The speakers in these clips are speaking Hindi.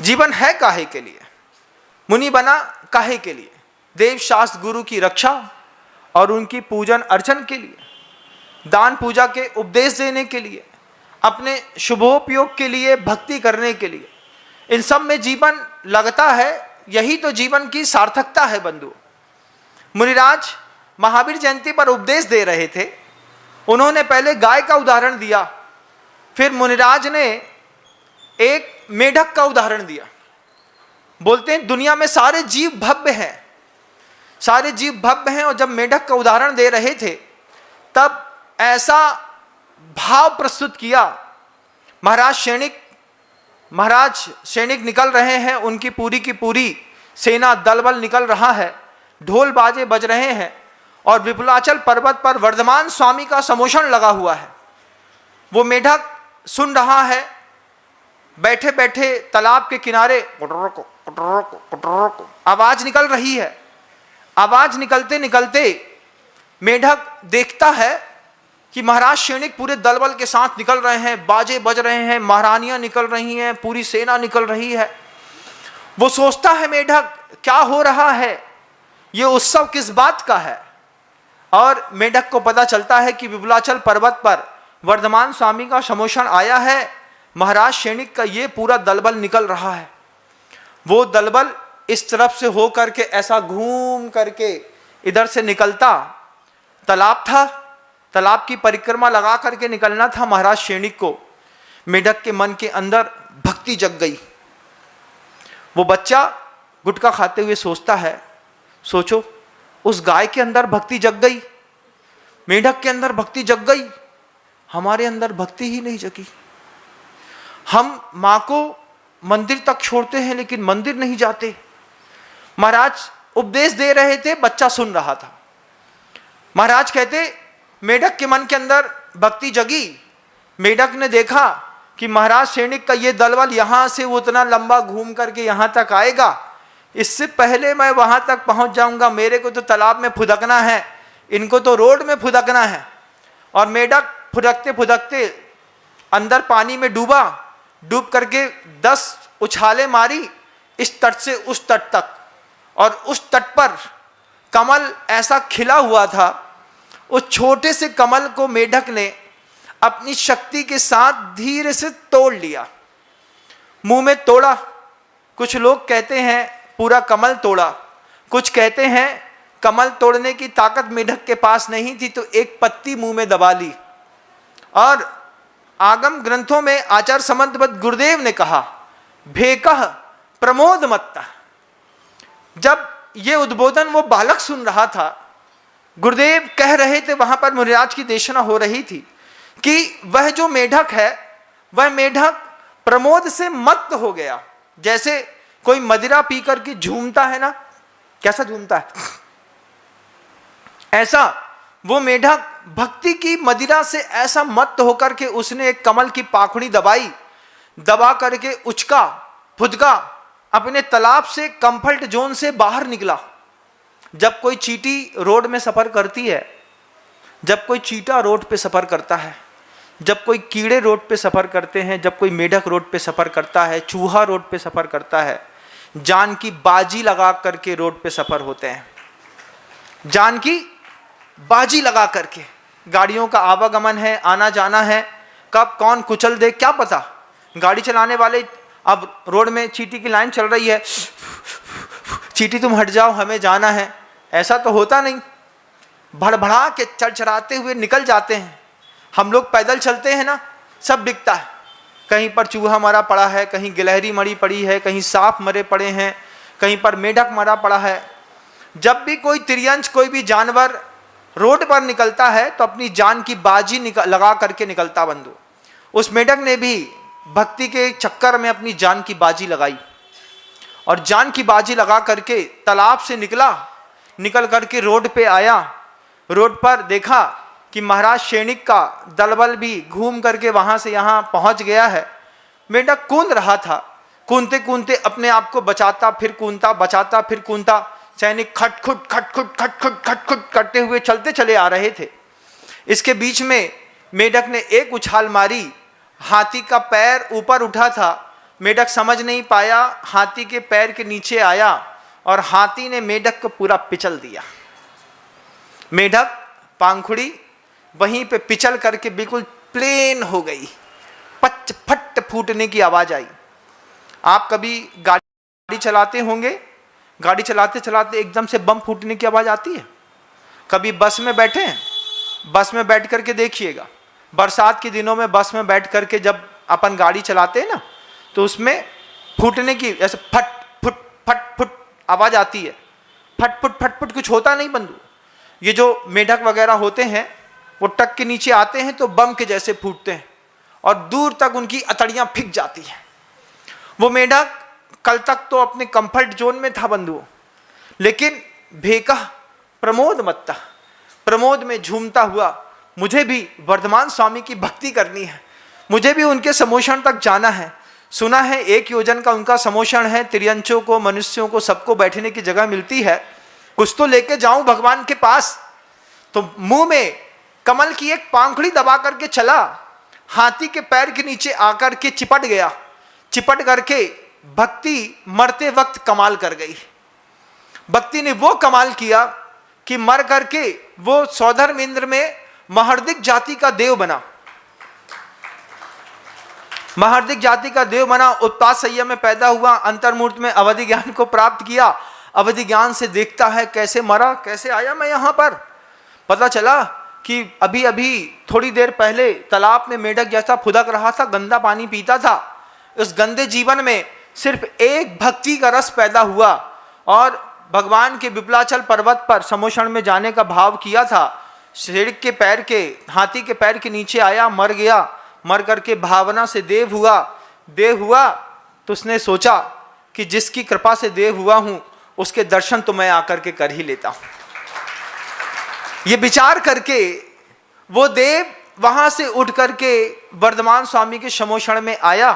जीवन है काहे के लिए, मुनि बना काहे के लिए, देव शास्त्र गुरु की रक्षा और उनकी पूजन अर्चन के लिए, दान पूजा के उपदेश देने के लिए, अपने शुभोपयोग के लिए, भक्ति करने के लिए, इन सब में जीवन लगता है। यही तो जीवन की सार्थकता है बंधु। मुनिराज महावीर जयंती पर उपदेश दे रहे थे। उन्होंने पहले गाय का उदाहरण दिया, फिर मुनिराज ने एक मेढक का उदाहरण दिया। बोलते हैं दुनिया में सारे जीव भव्य हैं, सारे जीव भव्य हैं। और जब मेढक का उदाहरण दे रहे थे तब ऐसा भाव प्रस्तुत किया। महाराज सैनिक निकल रहे हैं, उनकी पूरी की पूरी सेना दल बल निकल रहा है, ढोल बाजे बज रहे हैं और विपुलाचल पर्वत पर वर्धमान स्वामी का समोषण लगा हुआ है। वो मेढक सुन रहा है, बैठे बैठे तालाब के किनारे आवाज निकल रही है। आवाज निकलते निकलते मेढक देखता है कि महाराज सैनिक पूरे दल बल के साथ निकल रहे हैं, बाजे बज रहे हैं, महारानियां निकल रही हैं, पूरी सेना निकल रही है। वो सोचता है मेढक क्या हो रहा है, ये उत्सव किस बात का है। और मेढक को पता चलता है कि विपुलाचल पर्वत पर वर्धमान स्वामी का समोषण आया है, महाराज सैनिक का ये पूरा दलबल निकल रहा है। वो दलबल इस तरफ से हो करके ऐसा घूम करके इधर से निकलता, तालाब था, तालाब की परिक्रमा लगा करके निकलना था महाराज सैनिक को। मेढक के मन के अंदर भक्ति जग गई। वो बच्चा गुटखा खाते हुए सोचता है, सोचो उस गाय के अंदर भक्ति जग गई, मेढक के अंदर भक्ति जग गई, हमारे अंदर भक्ति ही नहीं जगी। हम मां को मंदिर तक छोड़ते हैं लेकिन मंदिर नहीं जाते। महाराज उपदेश दे रहे थे, बच्चा सुन रहा था। महाराज कहते मेढक के मन के अंदर भक्ति जगी। मेढक ने देखा कि महाराज सैनिक का ये दलबल यहां से उतना लंबा घूम करके यहां तक आएगा, इससे पहले मैं वहां तक पहुंच जाऊंगा। मेरे को तो तालाब में फुदकना है, इनको तो रोड में फुदकना है। और मेढक फुदकते फुदकते अंदर पानी में डूबा, डूब करके 10 उछाले मारी इस तट से उस तट तक। और उस तट पर कमल ऐसा खिला हुआ था, उस छोटे से कमल को मेढक ने अपनी शक्ति के साथ धीरे से तोड़ लिया, मुंह में तोड़ा। कुछ लोग कहते हैं पूरा कमल तोड़ा, कुछ कहते हैं कमल तोड़ने की ताकत मेढक के पास नहीं थी तो एक पत्ती मुंह में दबा ली। और आगम ग्रंथों में आचार्य समंतवत गुरुदेव ने कहा भेकह प्रमोद मत्ता। जब ये उद्बोधन वो बालक सुन रहा था, गुरुदेव कह रहे थे, वहां पर मुनिराज की देशना हो रही थी कि वह जो मेढक है वह मेढक प्रमोद से मत्त हो गया। जैसे कोई मदिरा पी करके झूमता है ना, कैसा झूमता है, ऐसा वो मेढक भक्ति की मदिरा से ऐसा मत्त होकर के उसने एक कमल की पाखुड़ी दबाई, दबा करके उचका, फुदका, अपने तालाब से कंफर्ट जोन से बाहर निकला। जब कोई चींटी रोड में सफर करती है, जब कोई चींटा रोड पे सफर करता है, जब कोई कीड़े रोड पे सफर करते हैं, जब कोई मेढक रोड पे सफर करता है, चूहा रोड पे सफर करता है, जान की बाजी लगा करके रोड पे सफर होते हैं। जान की बाजी लगा करके, गाड़ियों का आवागमन है, आना जाना है, कब कौन कुचल दे क्या पता। गाड़ी चलाने वाले, अब रोड में चींटी की लाइन चल रही है, चींटी तुम हट जाओ हमें जाना है, ऐसा तो होता नहीं। भड़बड़ा के चरचराते हुए निकल जाते हैं। हम लोग पैदल चलते हैं ना, सब दिखता है, कहीं पर चूहा मरा पड़ा है, कहीं गिलहरी मरी पड़ी है, कहीं सांप मरे पड़े हैं, कहीं पर मेढक मरा पड़ा है। जब भी कोई तिर्यंच, कोई भी जानवर रोड पर निकलता है तो अपनी जान की बाजी लगा करके निकलता बंधु। उस मेढक ने भी भक्ति के चक्कर में अपनी जान की बाजी लगाई और जान की बाजी लगा करके तालाब से निकल करके रोड पे आया। रोड पर देखा कि महाराज सैनिक का दलबल भी घूम करके वहां से यहां पहुंच गया है। मेढक कूद रहा था, कूदते कूदते अपने आप को बचाता फिर कूदता, बचाता फिर कूदता। सैनिक खटखुट खटखुट खटखुट खटखुट करते हुए चलते चले आ रहे थे। इसके बीच में मेढक ने एक उछाल मारी, हाथी का पैर ऊपर उठा था, मेढक समझ नहीं पाया, हाथी के पैर के नीचे आया और हाथी ने मेढक को पूरा पिचल दिया। मेढक पांखुड़ी वहीं पे पिचल करके बिल्कुल प्लेन हो गई, पच फट फूटने की आवाज आई। आप कभी गाड़ी चलाते होंगे, गाड़ी चलाते चलाते एकदम से बम फूटने की आवाज आती है। कभी बस में बैठे हैं, बस में बैठ करके देखिएगा, बरसात के दिनों में बस में बैठ करके जब अपन गाड़ी चलाते हैं ना, तो उसमें फूटने की ऐसे फट फुट आवाज आती है। फट फुट कुछ होता नहीं बंधु। ये जो मेढक वगैरह होते हैं वो टक के नीचे आते हैं तो बम के जैसे फूटते हैं और दूर तक उनकी अतड़ियां फिक जाती हैं। वो मेढक कल तक तो अपने कंफर्ट जोन में था बंधुओं, लेकिन भेका प्रमोद मत्ता, प्रमोद में झूमता हुआ, मुझे भी वर्धमान स्वामी की भक्ति करनी है, मुझे भी उनके समोषण तक जाना है। सुना है 1 योजन का उनका समोषण है, तिर्यंचों को, मनुष्यों को, सबको बैठने की जगह मिलती है, कुछ तो लेके जाऊं भगवान के पास। तो मुंह में कमल की एक पांखुड़ी दबा करके चला, हाथी के पैर के नीचे आकर के चिपट गया। चिपट करके भक्ति मरते वक्त कमाल कर गई। भक्ति ने वो कमाल किया कि मर करके वो सौधर्म इंद्र में महर्दिक जाति का देव बना। महर्दिक जाति का देव बना, उत्पात सैया में पैदा हुआ, अंतर्मूर्त में अवधि ज्ञान को प्राप्त किया। अवधि ज्ञान से देखता है कैसे मरा, कैसे आया मैं यहाँ पर। पता चला कि अभी अभी थोड़ी देर पहले तालाब में मेढक जैसा फुदक रहा था, गंदा पानी पीता था। उस गंदे जीवन में सिर्फ एक भक्ति का रस पैदा हुआ और भगवान के विप्लाचल पर्वत पर समोषण में जाने का भाव किया था। शेर के पैर के, हाथी के पैर के नीचे आया, मर गया। मर करके भावना से देव हुआ। देव हुआ तो उसने सोचा कि जिसकी कृपा से देव हुआ हूं उसके दर्शन तो मैं आकर के कर ही लेता हूं। ये विचार करके वो देव वहां से उठ करके वर्धमान स्वामी के समोषण में आया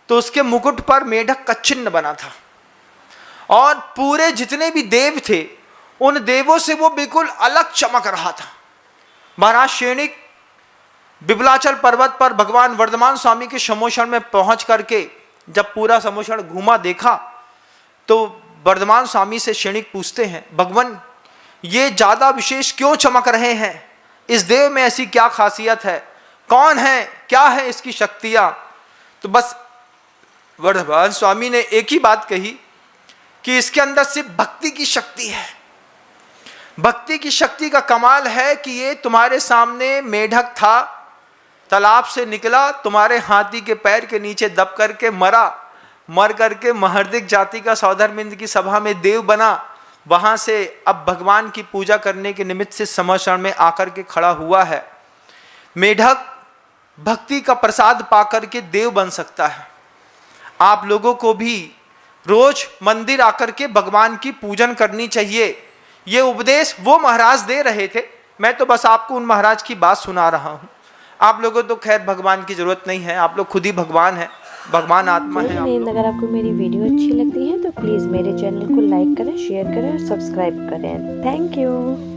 तो उसके मुकुट पर मेढक का चिन्ह बना था और पूरे जितने भी देव थे उन देवों से वो बिल्कुल अलग चमक रहा था। महाराज शेणिक विप्लाचल पर्वत पर भगवान वर्धमान स्वामी के समोषण में पहुंच करके जब पूरा समोषण घूमा देखा तो वर्धमान स्वामी से शेणिक पूछते हैं, भगवान ये ज्यादा विशेष क्यों चमक रहे हैं? इस देव में ऐसी क्या खासियत है? कौन है? क्या है इसकी शक्तियां? तो बस वर्धमान स्वामी ने एक ही बात कही कि इसके अंदर सिर्फ भक्ति की शक्ति है। भक्ति की शक्ति का कमाल है कि ये तुम्हारे सामने मेढक था, तालाब से निकला, तुम्हारे हाथी के पैर के नीचे दब करके मरा, मर करके महर्दिक जाति का सौधर्मिंद की सभा में देव बना। वहां से अब भगवान की पूजा करने के निमित्त से समोषण में आकर के खड़ा हुआ है। मेढक भक्ति का प्रसाद पाकर के देव बन सकता है। आप लोगों को भी रोज मंदिर आकर के भगवान की पूजन करनी चाहिए। ये उपदेश वो महाराज दे रहे थे, मैं तो बस आपको उन महाराज की बात सुना रहा हूँ। आप लोगों तो खैर भगवान की जरूरत नहीं है, आप लोग खुद ही भगवान हैं, भगवान आत्मा है। अगर आपको मेरी वीडियो अच्छी लगती है तो प्लीज़ मेरे चैनल को लाइक करें, शेयर करें और सब्सक्राइब करें। Thank you.